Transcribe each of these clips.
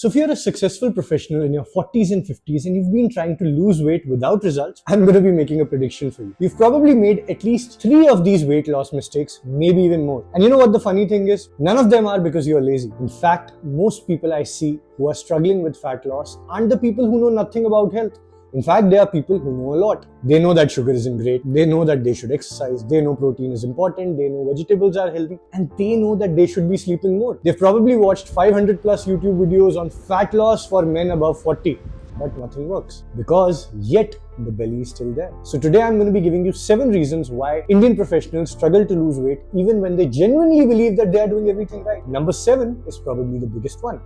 So if you're a successful professional in your 40s and 50s and you've been trying to lose weight without results, I'm going to be making a prediction for you. You've probably made at least 3 of these weight loss mistakes, maybe even more. And you know what the funny thing is? None of them are because you're lazy. In fact, most people I see who are struggling with fat loss aren't the people who know nothing about health. In fact, there are people who know a lot. They know that sugar isn't great. They know that they should exercise. They know protein is important. They know vegetables are healthy. And they know that they should be sleeping more. They've probably watched 500 plus YouTube videos on fat loss for men above 40. But nothing works. Because yet the belly is still there. So today I'm going to be giving you 7 reasons why Indian professionals struggle to lose weight even when they genuinely believe that they are doing everything right. Number 7 is probably the biggest one.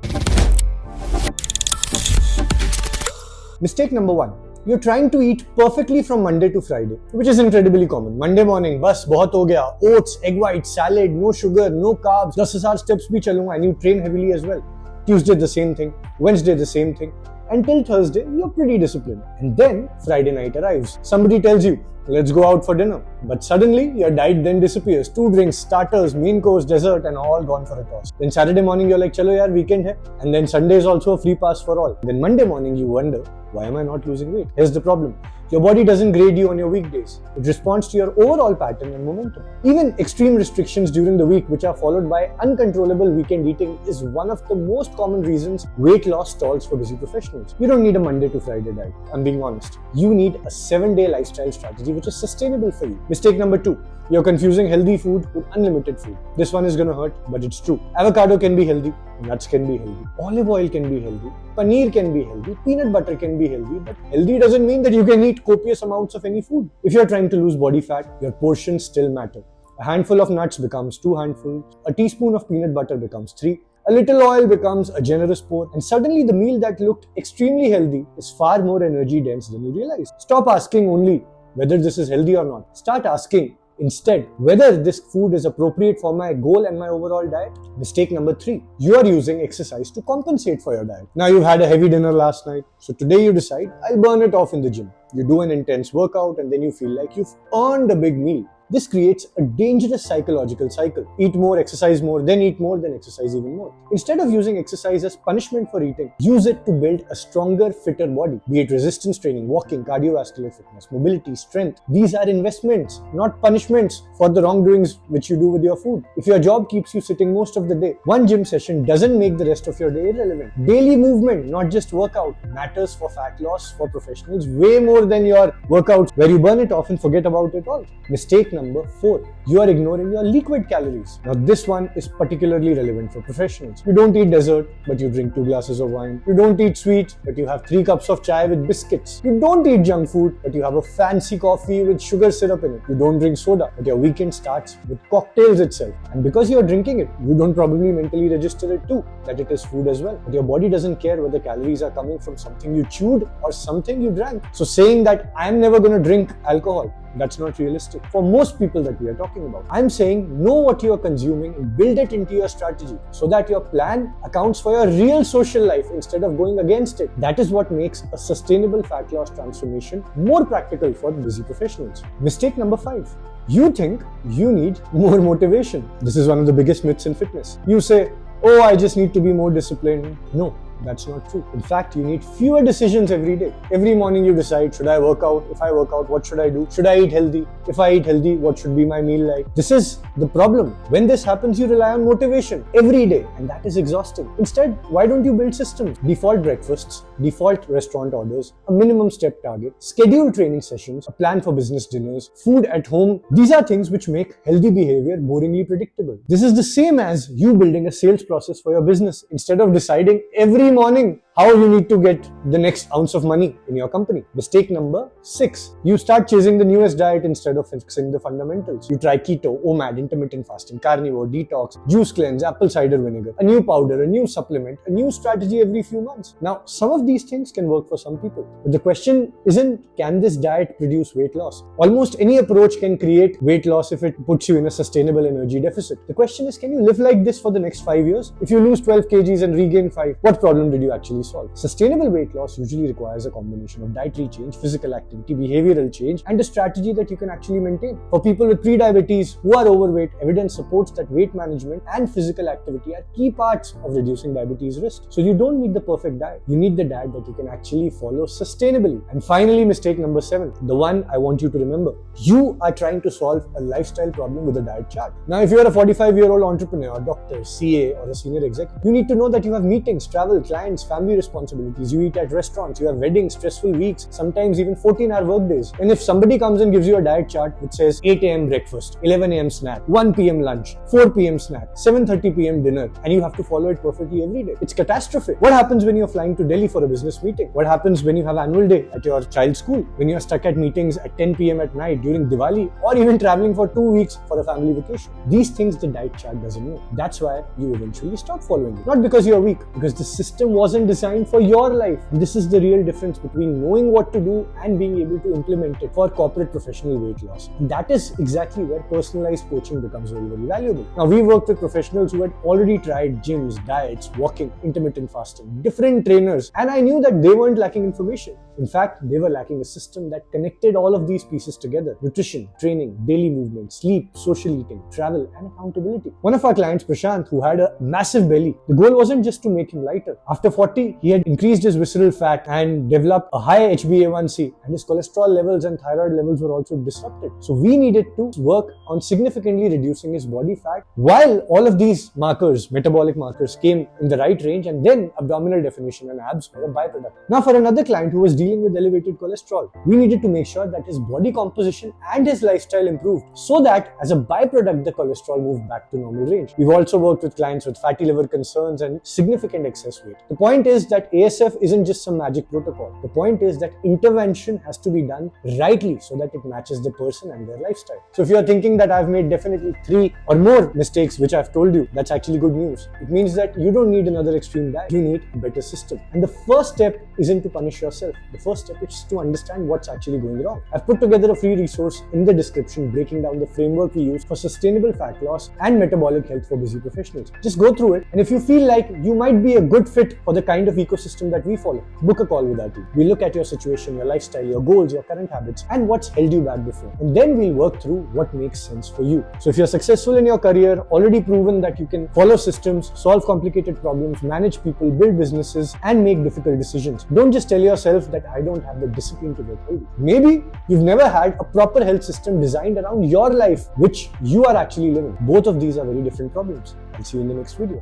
Mistake number 1. You're trying to eat perfectly from Monday to Friday, which is incredibly common. Monday morning, bas, bahut ho gaya. Oats, egg white, salad, no sugar, no carbs, 10,000 steps bhi chalunga, and you train heavily as well. Tuesday the same thing, Wednesday the same thing. Until Thursday, you're pretty disciplined. And then Friday night arrives. Somebody tells you, let's go out for dinner. But suddenly, your diet then disappears. 2 drinks, starters, main course, dessert, and all gone for a toss. Then Saturday morning, you're like, chalo yaar, weekend hai. And then Sunday is also a free pass for all. Then Monday morning, you wonder, why am I not losing weight? Here's the problem. Your body doesn't grade you on your weekdays. It responds to your overall pattern and momentum. Even extreme restrictions during the week, which are followed by uncontrollable weekend eating, is one of the most common reasons weight loss stalls for busy professionals. You don't need a Monday to Friday diet. I'm being honest. You need a 7-day lifestyle strategy which is sustainable for you. Mistake number 2. You're confusing healthy food with unlimited food. This one is gonna hurt, but it's true. Avocado can be healthy, nuts can be healthy, olive oil can be healthy, paneer can be healthy, peanut butter can be healthy, but healthy doesn't mean that you can eat copious amounts of any food. If you're trying to lose body fat, your portions still matter. A handful of nuts becomes 2 handfuls, a teaspoon of peanut butter becomes 3, a little oil becomes a generous pour, and suddenly the meal that looked extremely healthy is far more energy dense than you realize. Stop asking only whether this is healthy or not. Start asking instead whether this food is appropriate for my goal and my overall diet. Mistake number 3. You are using exercise to compensate for your diet. Now you've had a heavy dinner last night, so today you decide, I'll burn it off in the gym. You do an intense workout and then you feel like you've earned a big meal. This creates a dangerous psychological cycle. Eat more, exercise more, then eat more, then exercise even more. Instead of using exercise as punishment for eating, use it to build a stronger, fitter body. Be it resistance training, walking, cardiovascular fitness, mobility, strength. These are investments, not punishments for the wrongdoings which you do with your food. If your job keeps you sitting most of the day, one gym session doesn't make the rest of your day irrelevant. Daily movement, not just workout, matters for fat loss for professionals way more than your workouts where you burn it off and forget about it all. Mistake number 4. You are ignoring your liquid calories. Now this one is particularly relevant for professionals. You don't eat dessert, but you drink 2 glasses of wine. You don't eat sweets, but you have 3 cups of chai with biscuits. You don't eat junk food, but you have a fancy coffee with sugar syrup in it. You don't drink soda, but your weekend starts with cocktails itself. And because you are drinking it, you don't probably mentally register it too, that it is food as well. But your body doesn't care whether calories are coming from something you chewed or something you drank. So saying that I'm never going to drink alcohol, that's not realistic for most people that we are talking about. I'm saying know what you are consuming and build it into your strategy so that your plan accounts for your real social life instead of going against it. That is what makes a sustainable fat loss transformation more practical for busy professionals. Mistake number 5. You think you need more motivation. This is one of the biggest myths in fitness. You say, oh, I just need to be more disciplined. No. That's not true. In fact, you need fewer decisions every day. Every morning you decide, should I work out? If I work out, what should I do? Should I eat healthy? If I eat healthy, what should be my meal like? This is the problem. When this happens, you rely on motivation every day, and that is exhausting. Instead, why don't you build systems? Default breakfasts, default restaurant orders, a minimum step target, scheduled training sessions, a plan for business dinners, food at home. These are things which make healthy behavior boringly predictable. This is the same as you building a sales process for your business instead of deciding every morning how you need to get the next ounce of money in your company. Mistake number 6. You start chasing the newest diet instead of fixing the fundamentals. You try keto, OMAD, intermittent fasting, carnivore, detox, juice cleanse, apple cider vinegar, a new powder, a new supplement, a new strategy every few months. Now, some of these things can work for some people. But the question isn't, can this diet produce weight loss? Almost any approach can create weight loss if it puts you in a sustainable energy deficit. The question is, can you live like this for the next 5 years? If you lose 12 kgs and regain 5, what problem did you actually solve. Sustainable weight loss usually requires a combination of dietary change, physical activity, behavioral change, and a strategy that you can actually maintain. For people with pre-diabetes who are overweight, evidence supports that weight management and physical activity are key parts of reducing diabetes risk. So you don't need the perfect diet. You need the diet that you can actually follow sustainably. And finally, mistake number 7, the one I want you to remember. You are trying to solve a lifestyle problem with a diet chart. Now, if you're a 45-year-old entrepreneur, doctor, CA, or a senior executive, you need to know that you have meetings, travel, clients, family responsibilities, you eat at restaurants, you have weddings, stressful weeks, sometimes even 14-hour work days. And if somebody comes and gives you a diet chart which says 8 a.m. breakfast, 11 a.m. snack, 1 p.m. lunch, 4 p.m. snack, 7:30 p.m. dinner, and you have to follow it perfectly every day, it's catastrophic. What happens when you're flying to Delhi for a business meeting? What happens when you have annual day at your child's school? When you're stuck at meetings at 10 p.m. at night during Diwali, or even traveling for 2 weeks for a family vacation? These things the diet chart doesn't know. That's why you eventually stop following it. Not because you're weak, because the system wasn't designed for your life. This is the real difference between knowing what to do and being able to implement it for corporate professional weight loss. And that is exactly where personalized coaching becomes very, very valuable. Now, we worked with professionals who had already tried gyms, diets, walking, intermittent fasting, different trainers, and I knew that they weren't lacking information. In fact, they were lacking a system that connected all of these pieces together: nutrition, training, daily movement, sleep, social eating, travel, and accountability. One of our clients, Prashant, who had a massive belly, the goal wasn't just to make him lighter. After 40, he had increased his visceral fat and developed a high HbA1c, and his cholesterol levels and thyroid levels were also disrupted. So we needed to work on significantly reducing his body fat while all of these markers, metabolic markers, came in the right range, and then abdominal definition and abs were a byproduct. Now, for another client who was dealing with elevated cholesterol, we needed to make sure that his body composition and his lifestyle improved so that as a byproduct, the cholesterol moved back to normal range. We've also worked with clients with fatty liver concerns and significant excess weight. The point is that ASF isn't just some magic protocol. The point is that intervention has to be done rightly so that it matches the person and their lifestyle. So if you're thinking that I've made definitely 3 or more mistakes which I've told you, that's actually good news. It means that you don't need another extreme diet. You need a better system. And the first step isn't to punish yourself. The first step is to understand what's actually going wrong. I've put together a free resource in the description breaking down the framework we use for sustainable fat loss and metabolic health for busy professionals. Just go through it, and if you feel like you might be a good fit for the kind of ecosystem that we follow, book a call with our team. We look at your situation, your lifestyle, your goals, your current habits, and what's held you back before. And then we'll work through what makes sense for you. So if you're successful in your career, already proven that you can follow systems, solve complicated problems, manage people, build businesses, and make difficult decisions, don't just tell yourself that I don't have the discipline to get healthy. Maybe you've never had a proper health system designed around your life, which you are actually living. Both of these are very different problems. I'll see you in the next video.